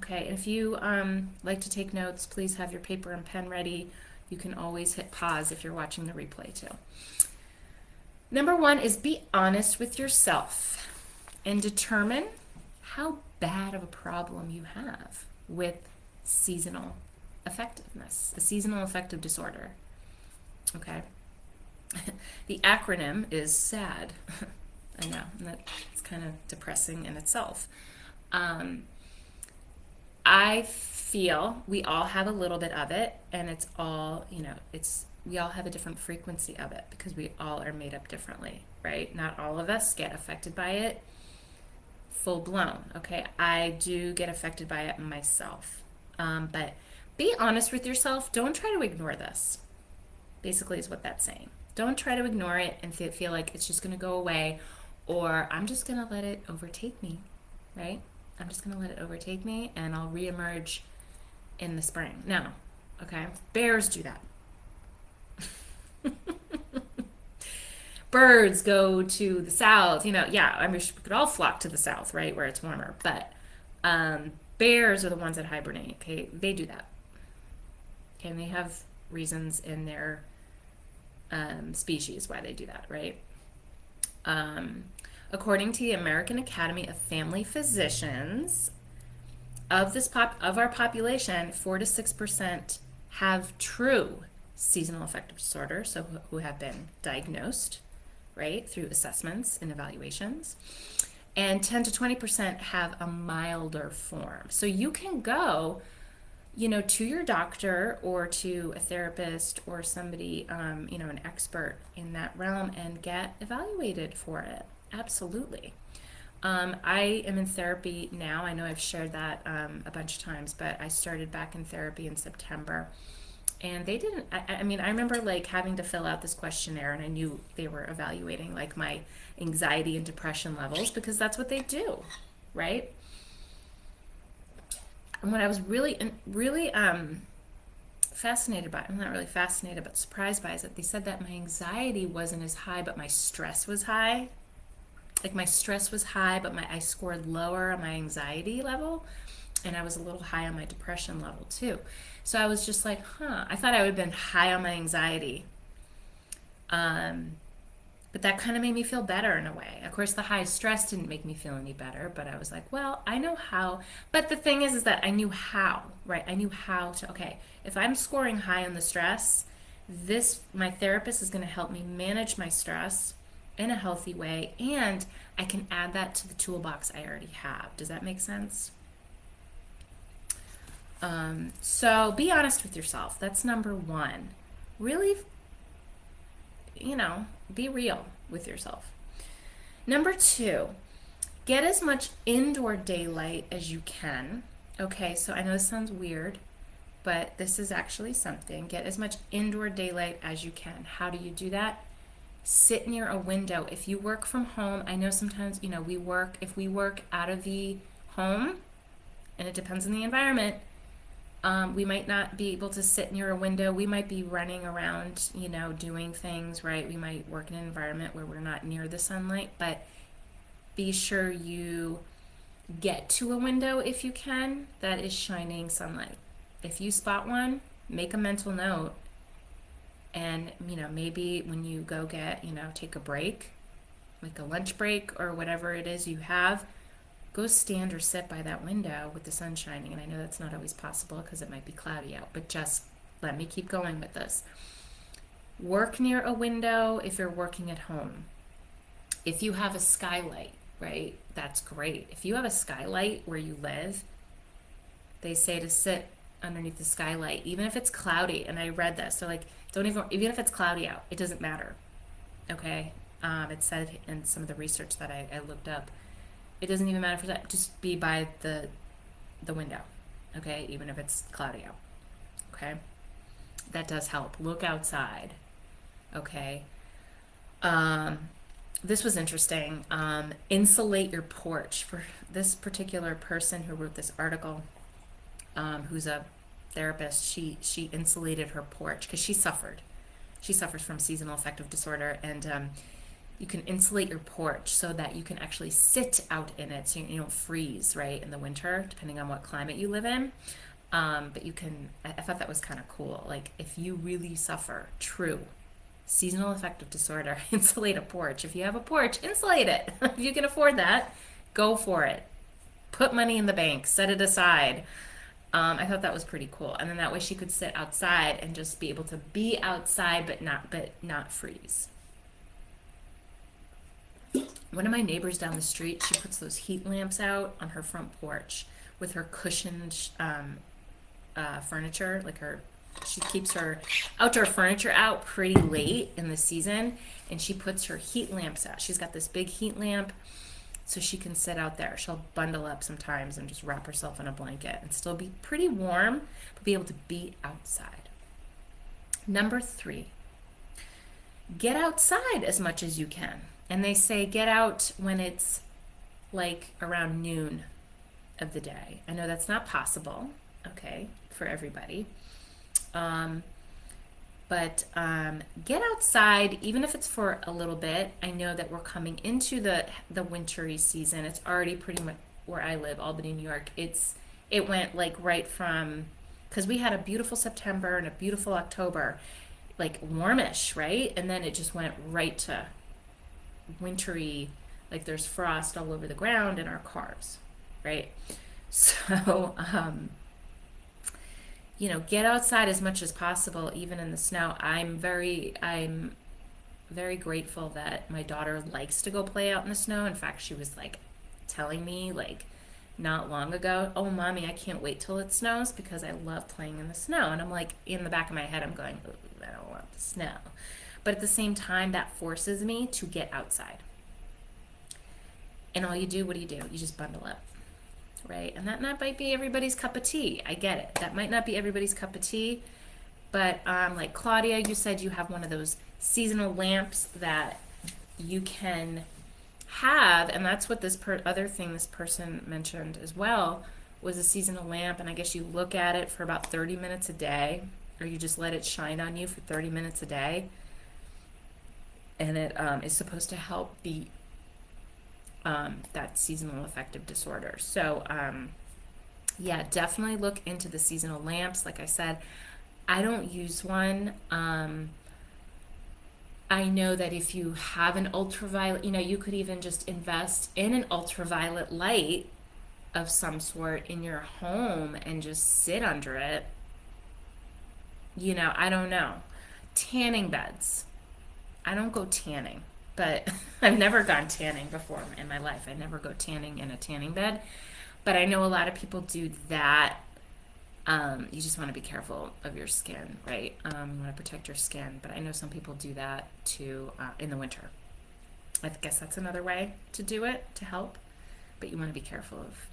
Okay, if you like to take notes, please have your paper and pen ready. You can always hit pause if you're watching the replay too. Number one is be honest with yourself and determine how bad of a problem you have with seasonal affectiveness, a seasonal affective disorder. Okay. The acronym is SAD. I know, and that's kind of depressing in itself. Um, I feel we all have a little bit of it, and it's all, we all have a different frequency of it because we all are made up differently, right? Not all of us get affected by it full blown, okay? I do get affected by it myself. But be honest with yourself. Don't try to ignore this, basically, is what that's saying. Don't try to ignore it and feel like it's just going to go away, or I'm just going to let it overtake me, right? I'm just going to let it overtake me and I'll reemerge in the spring. No, okay? Bears do that. Birds go to the south, yeah, I mean, we could all flock to the south, right, where it's warmer, but bears are the ones that hibernate, okay? They do that. Okay, and they have reasons in their species why they do that, right? Um, According to the American Academy of Family Physicians, of our population, 4 to 6% have true seasonal affective disorder, so who have been diagnosed, right, through assessments and evaluations. And 10 to 20% have a milder form. So you can go, to your doctor or to a therapist or somebody, an expert in that realm and get evaluated for it. Absolutely. I am in therapy now. I know I've shared that a bunch of times, but I started back in therapy in September. And they didn't, I mean, I remember like having to fill out this questionnaire, and I knew they were evaluating like my anxiety and depression levels because that's what they do, right? And what I was really fascinated by, I'm not really fascinated, but surprised by, is that they said that my anxiety wasn't as high, but my stress was high. Like my stress was high, but I scored lower on my anxiety level, and I was a little high on my depression level too. So I was just like, I thought I would have been high on my anxiety. But that kind of made me feel better in a way. Of course, the high stress didn't make me feel any better, but I was like, well, I know how. But the thing is that I knew how, right? I knew how to, okay, if I'm scoring high on the stress, my therapist is going to help me manage my stress in a healthy way, and I can add that to the toolbox I already have. Does that make sense? So be honest with yourself. That's number one. Really, be real with yourself. Number two, get as much indoor daylight as you can. Okay, so I know this sounds weird, but this is actually something. Get as much indoor daylight as you can. How do you do that? Sit near a window. If you work from home, I know sometimes, if we work out of the home, and it depends on the environment, we might not be able to sit near a window. We might be running around, doing things, right? We might work in an environment where we're not near the sunlight, but be sure you get to a window if you can that is shining sunlight. If you spot one, make a mental note, and maybe when you go take a break, like a lunch break or whatever it is you have, go stand or sit by that window with the sun shining. And I know that's not always possible because it might be cloudy out, but just let me keep going with this. Work near a window if you're working at home. If you have a skylight, right, that's great. If you have a skylight where you live, they say to sit underneath the skylight, even if it's cloudy. And I read this, so like, even if it's cloudy out, it doesn't matter. Okay, it said in some of the research that I looked up, it doesn't even matter for that. Just be by the window, okay, even if it's cloudy out. Okay, that does help. Look outside. Okay. This was interesting. Insulate your porch. For this particular person who wrote this article, who's a therapist, she insulated her porch because she suffers from seasonal affective disorder, and you can insulate your porch so that you can actually sit out in it so you don't freeze, right, in the winter, depending on what climate you live in. But you can, I thought that was kind of cool. Like, if you really suffer true seasonal affective disorder, insulate a porch. If you have a porch, insulate it. If you can afford that, go for it. Put money in the bank, set it aside. I thought that was pretty cool. And then that way she could sit outside and just be able to be outside but not freeze. One of my neighbors down the street, she puts those heat lamps out on her front porch with her cushioned furniture. She keeps her outdoor furniture out pretty late in the season, and she puts her heat lamps out. She's got this big heat lamp, so she can sit out there. She'll bundle up sometimes and just wrap herself in a blanket and still be pretty warm, but be able to be outside. Number 3, get outside as much as you can. And they say get out when it's like around noon of the day. I know that's not possible, okay, for everybody. But get outside, even if it's for a little bit. I know that we're coming into the wintry season. It's already pretty much where I live, Albany, New York. It went like right from, because we had a beautiful September and a beautiful October, like warmish, right? And then it just went right to wintry, like there's frost all over the ground in our cars, right? So, get outside as much as possible, even in the snow. I'm very grateful that my daughter likes to go play out in the snow. In fact, she was like telling me like not long ago, "Oh, mommy, I can't wait till it snows because I love playing in the snow." And I'm like, in the back of my head, I'm going, "Ooh, I don't want the snow." But at the same time, that forces me to get outside. And what do? You just bundle up, right? And that might be everybody's cup of tea. I get it. That might not be everybody's cup of tea. But like Claudia, you said you have one of those seasonal lamps that you can have. And that's what this other thing this person mentioned as well was a seasonal lamp. And I guess you look at it for about 30 minutes a day, or you just let it shine on you for 30 minutes a day. And it is supposed to help beat that seasonal affective disorder. So, yeah, definitely look into the seasonal lamps. Like I said, I don't use one. I know that if you have an ultraviolet, you could even just invest in an ultraviolet light of some sort in your home and just sit under it. I don't know. Tanning beds. I don't go tanning, but I've never gone tanning before in my life. I never go tanning in a tanning bed, but I know a lot of people do that. You just want to be careful of your skin, right? You want to protect your skin, but I know some people do that too in the winter. I guess that's another way to do it to help, but you want to be careful of,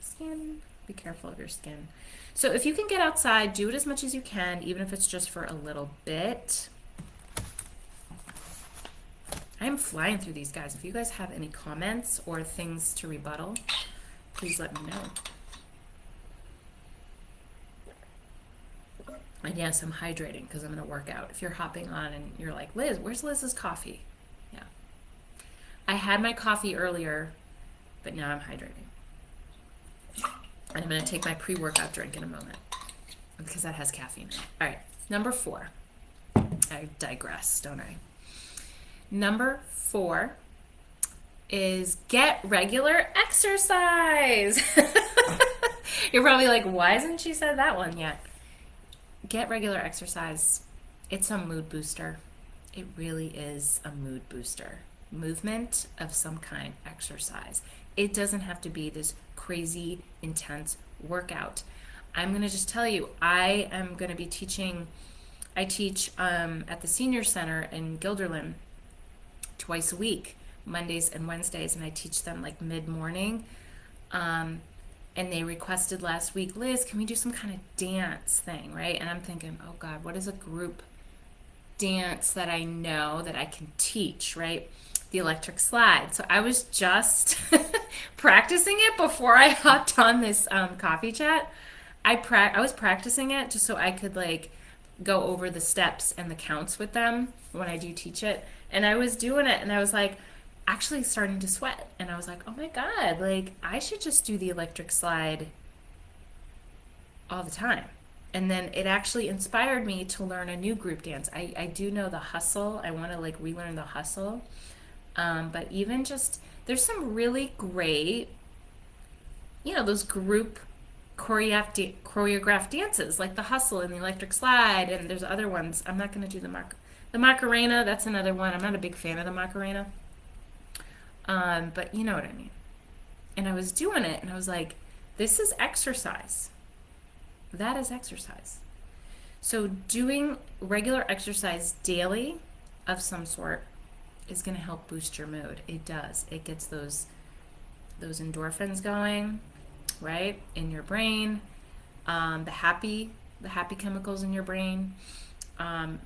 skin. Be careful of your skin. So if you can get outside, do it as much as you can, even if it's just for a little bit. I'm flying through these, guys. If you guys have any comments or things to rebuttal, please let me know. And yes, I'm hydrating because I'm going to work out. If you're hopping on and you're like, Liz, where's Liz's coffee? Yeah. I had my coffee earlier, but now I'm hydrating. And I'm going to take my pre-workout drink in a moment because that has caffeine in it. All right, number 4. I digress, don't I? Number 4 is get regular exercise. You're probably like, why hasn't she said that one yet? Get regular exercise. It's a mood booster. It really is a mood booster. Movement of some kind, exercise. It doesn't have to be this crazy, intense workout. I'm going to just tell you, I am going to be teaching, I teach at the Senior Center in Guilderland twice a week, Mondays and Wednesdays, and I teach them like mid-morning. And they requested last week, Liz, can we do some kind of dance thing, right? And I'm thinking, oh God, what is a group dance that I know that I can teach, right? The electric slide. So I was just practicing it before I hopped on this coffee chat. I was practicing it just so I could like go over the steps and the counts with them when I do teach it. And I was doing it, and I was like, actually starting to sweat. And I was like, oh my God, like, I should just do the electric slide all the time. And then it actually inspired me to learn a new group dance. I do know the hustle. I want to like relearn the hustle. But even just, there's some really great, those group choreographed dances like the hustle and the electric slide. And there's other ones. I'm not going to do the Macarena. That's another one. I'm not a big fan of the Macarena. But you know what I mean. And I was doing it and I was like, this is exercise. That is exercise. So doing regular exercise daily of some sort is going to help boost your mood. It does. It gets those endorphins going, right, in your brain. The happy chemicals in your brain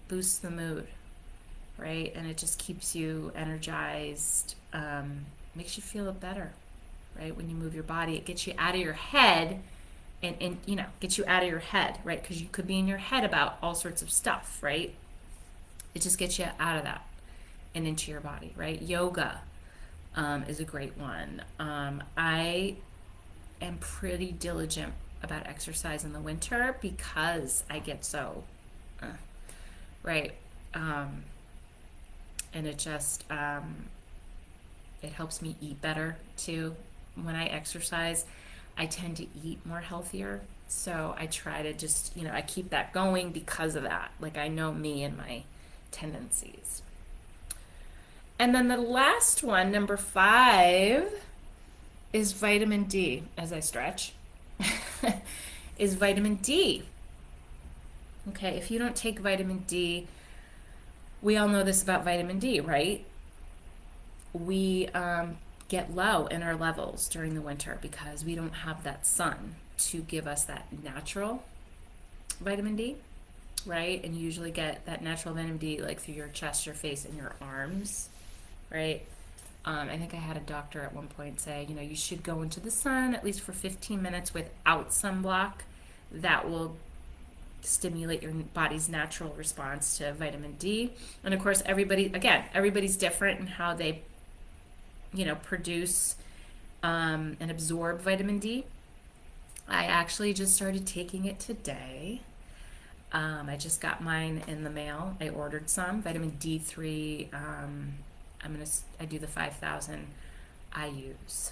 boosts the mood, right? And it just keeps you energized, makes you feel better, right? When you move your body, it gets you out of your head. And gets you out of your head, right? Because you could be in your head about all sorts of stuff, right? It just gets you out of that and into your body, right? Yoga is a great one. I am pretty diligent about exercise in the winter because I get so, right? And it just, it helps me eat better too. When I exercise, I tend to eat more healthier. So I try to just, I keep that going because of that. Like I know me and my tendencies. And then the last one, number 5, is vitamin D, as I stretch, is vitamin D. Okay, if you don't take vitamin D, we all know this about vitamin D, right? We get low in our levels during the winter because we don't have that sun to give us that natural vitamin D, right? And you usually get that natural vitamin D like through your chest, your face, and your arms, right? I think I had a doctor at one point say, you should go into the sun at least for 15 minutes without sunblock. That will stimulate your body's natural response to vitamin D. And of course, everybody's different in how they produce and absorb vitamin D. I actually just started taking it today. I just got mine in the mail. I ordered some vitamin D3. I do the 5,000 I use.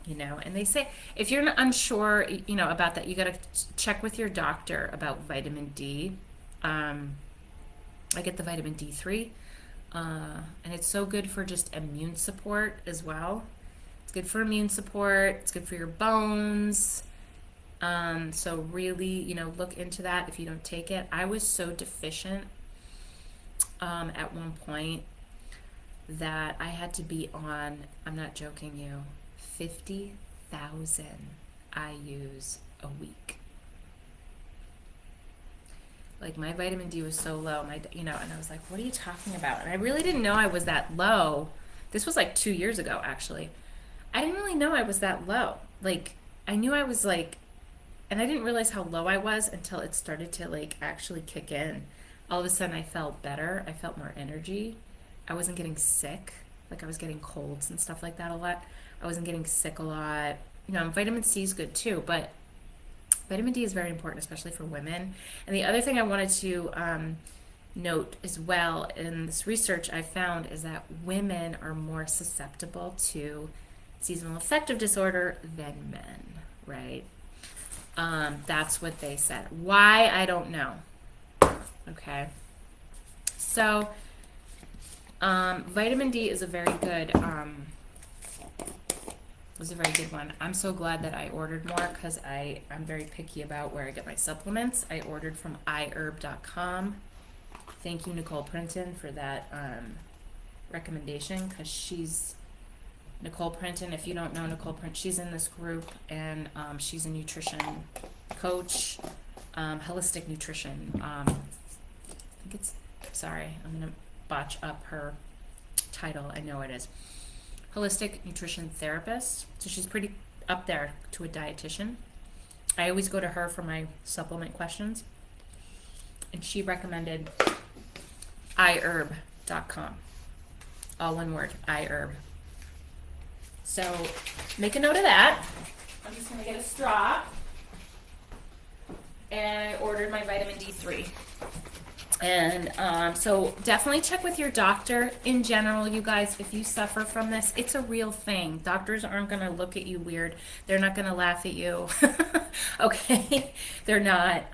And they say if you're unsure, about that, you got to check with your doctor about vitamin D. I get the vitamin D3. And it's so good for just immune support as well. It's good for immune support. It's good for your bones. So really, look into that if you don't take it. I was so deficient at one point that I had to be on, I'm not joking you, 50,000 IUs a week. Like my vitamin D was so low, and I was like, what are you talking about? And I really didn't know I was that low. This was like 2 years ago, actually. I didn't really know I was that low. Like I knew I was like, and I didn't realize how low I was until it started to like actually kick in. All of a sudden I felt better. I felt more energy. I wasn't getting sick. Like I was getting colds and stuff like that a lot. I wasn't getting sick a lot. Vitamin C is good too, but vitamin D is very important, especially for women. And the other thing I wanted to note as well in this research I found is that women are more susceptible to seasonal affective disorder than men, right? That's what they said. Why? I don't know. Okay. So, vitamin D is a very good one. I'm so glad that I ordered more because I'm very picky about where I get my supplements. I ordered from iHerb.com. Thank you, Nicole Printon, for that recommendation because Nicole Printon, if you don't know Nicole Printon, she's in this group and she's a nutrition coach, holistic nutrition. I think I'm going to botch up her title. I know it is. Holistic nutrition therapist. So she's pretty up there to a dietitian. I always go to her for my supplement questions. And she recommended iHerb.com. All one word, iHerb. So make a note of that. I'm just gonna get a straw. And I ordered my vitamin D3. And so definitely check with your doctor in general, you guys, if you suffer from this. It's a real thing. Doctors aren't going to look at you weird. They're not going to laugh at you. Okay? They're not.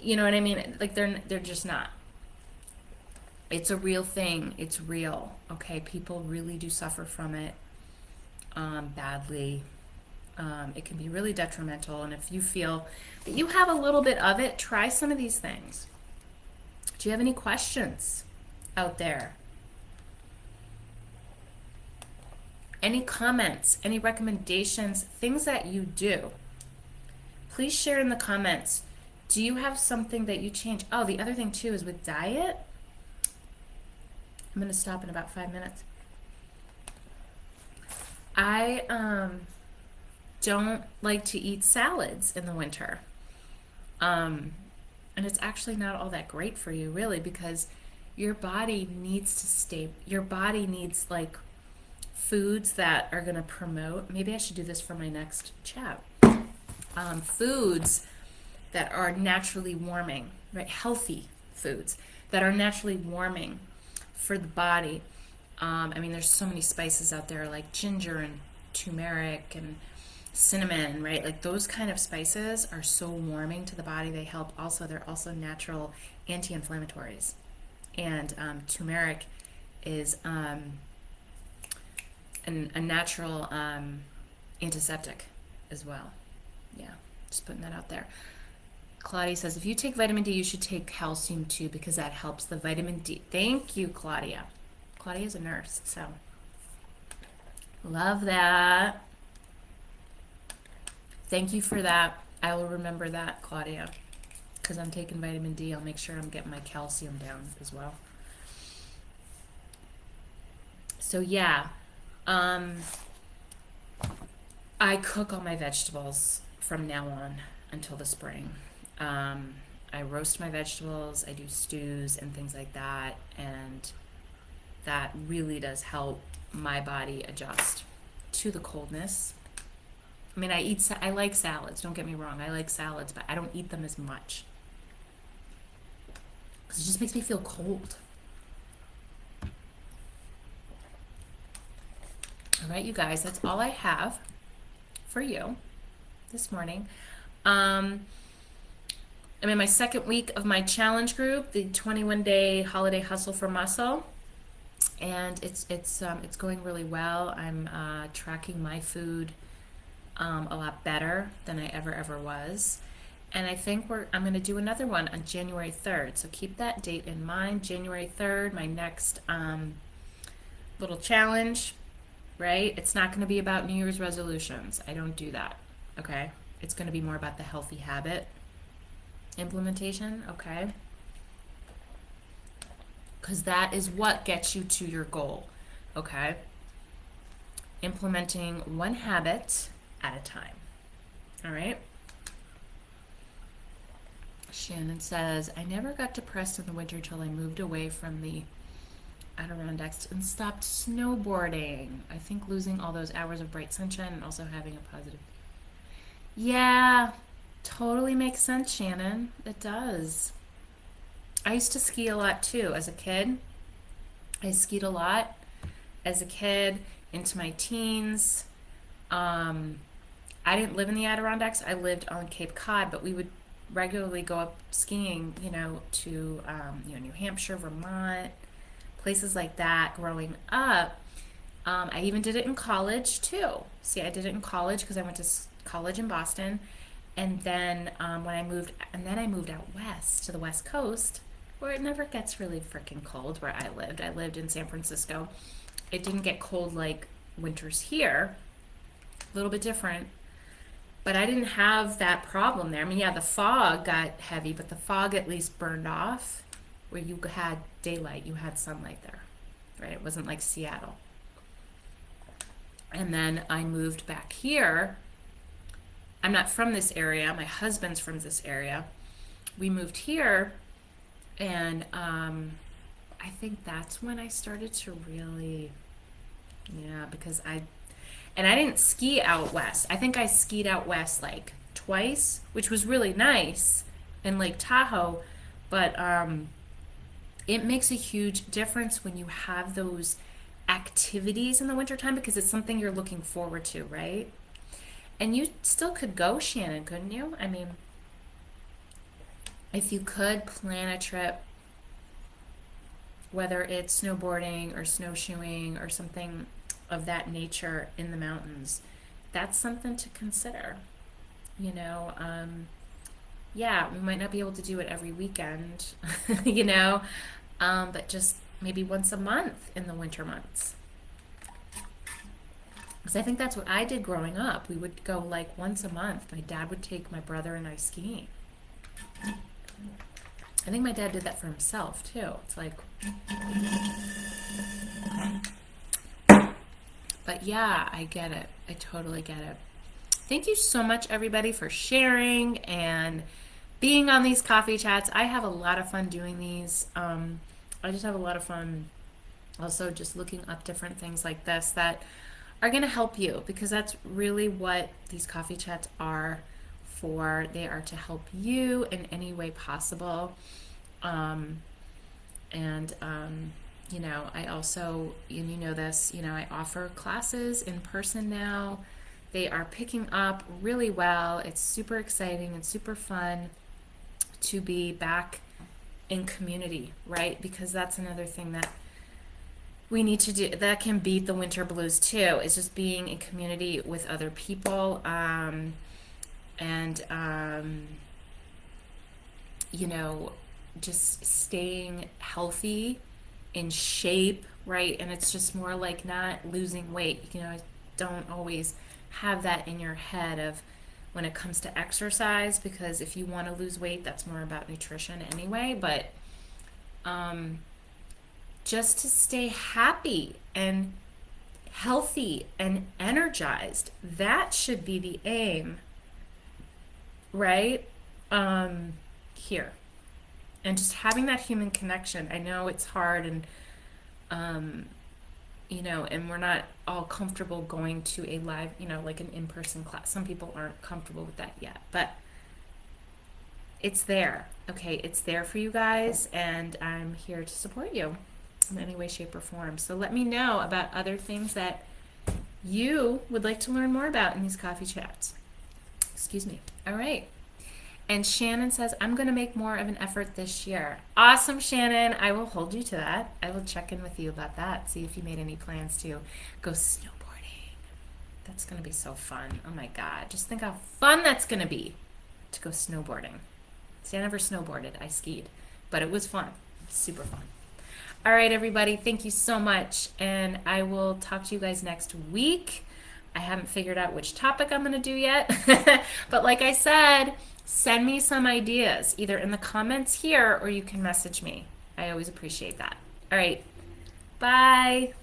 You know what I mean? Like they're just not. It's a real thing. It's real. Okay? People really do suffer from it badly. It can be really detrimental. And if you feel that you have a little bit of it, try some of these things. Do you have any questions out there? Any comments, any recommendations, things that you do? Please share in the comments. Do you have something that you change? Oh, the other thing too is with diet. I'm going to stop in about 5 minutes. I don't like to eat salads in the winter. And it's actually not all that great for you, really, because your body needs to stay, your body needs like foods that are going to promote, maybe I should do this for my next chat, foods that are naturally warming, right? Healthy foods that are naturally warming for the body. I mean, there's so many spices out there like ginger and turmeric and cinnamon, right? Like those kind of spices are so warming to the body. They help also, they're also natural anti-inflammatories. And turmeric is a natural antiseptic as well. Yeah, just putting that out there. Claudia says, if you take vitamin D, you should take calcium too, because that helps the vitamin D. Thank you, Claudia. Claudia's a nurse, so love that. Thank you for that. I will remember that, Claudia, because I'm taking vitamin D. I'll make sure I'm getting my calcium down as well. So yeah, I cook all my vegetables from now on until the spring. I roast my vegetables, I do stews and things like that, and that really does help my body adjust to the coldness. I mean, I like salads, don't get me wrong, I like salads, but I don't eat them as much because it just makes me feel cold. All right, you guys, that's all I have for you this morning. I'm in my second week of my challenge group, the 21-day holiday hustle for muscle, and it's going really well. I'm tracking my food a lot better than I ever was, and I think I'm going to do another one on January 3rd. So keep that date in mind. January 3rd, my next little challenge. Right? It's not going to be about New Year's resolutions. I don't do that. Okay? It's going to be more about the healthy habit implementation. Okay? Because that is what gets you to your goal. Okay? Implementing one habit at a time. All right? Shannon says, I never got depressed in the winter till I moved away from the Adirondacks and stopped snowboarding. I think losing all those hours of bright sunshine and also having a positive. Yeah, totally makes sense, Shannon. It does. I used to ski a lot too as a kid. I skied a lot as a kid into my teens. I didn't live in the Adirondacks. I lived on Cape Cod, but we would regularly go up skiing, to New Hampshire, Vermont, places like that growing up. I even did it in college too. See, I did it in college because I went to college in Boston, and then I moved out west to the West Coast, where it never gets really freaking cold where I lived. I lived in San Francisco. It didn't get cold like winters here. A little bit different. But I didn't have that problem there. I mean, yeah, the fog got heavy, but the fog at least burned off. Where you had daylight, you had sunlight there, right? It wasn't like Seattle. And then I moved back here. I'm not from this area. My husband's from this area. We moved here, and I think that's when I started to really, yeah, because and I didn't ski out west. I think I skied out west like twice, which was really nice in Lake Tahoe, but it makes a huge difference when you have those activities in the wintertime because it's something you're looking forward to, right? And you still could go, Shannon, couldn't you? I mean, if you could plan a trip, whether it's snowboarding or snowshoeing or something of that nature in the mountains, that's something to consider. You know, yeah, we might not be able to do it every weekend, you know, but just maybe once a month in the winter months. Because I think that's what I did growing up. We would go like once a month. My dad would take my brother and I skiing. I think my dad did that for himself too. It's like, but yeah, I get it. I totally get it. Thank you so much, everybody, for sharing and being on these coffee chats. I have a lot of fun doing these. I just have a lot of fun also just looking up different things like this that are going to help you because that's really what these coffee chats are for. They are to help you in any way possible. You know, I also, and you know this, you know, I offer classes in person now. They are picking up really well. It's super exciting and super fun to be back in community, right? Because that's another thing that we need to do that can beat the winter blues too, is just being in community with other people. And you know, just staying healthy, in shape, right? And it's just more like not losing weight. You know, I don't always have that in your head of when it comes to exercise, because if you want to lose weight, that's more about nutrition anyway. But just to stay happy and healthy and energized, that should be the aim, right? Here. And just having that human connection. I know it's hard and you know, and we're not all comfortable going to a live, you know, like an in-person class. Some people aren't comfortable with that yet, but it's there. Okay, it's there for you guys, and I'm here to support you in any way, shape, or form. So let me know about other things that you would like to learn more about in these coffee chats. Excuse me. All right. And Shannon says, I'm going to make more of an effort this year. Awesome, Shannon. I will hold you to that. I will check in with you about that. See if you made any plans to go snowboarding. That's going to be so fun. Oh my God. Just think how fun that's going to be to go snowboarding. See, I never snowboarded. I skied. But it was fun. Super fun. All right, everybody. Thank you so much. And I will talk to you guys next week. I haven't figured out which topic I'm going to do yet. But like I said, send me some ideas either in the comments here or you can message me. I always appreciate that. All right. Bye.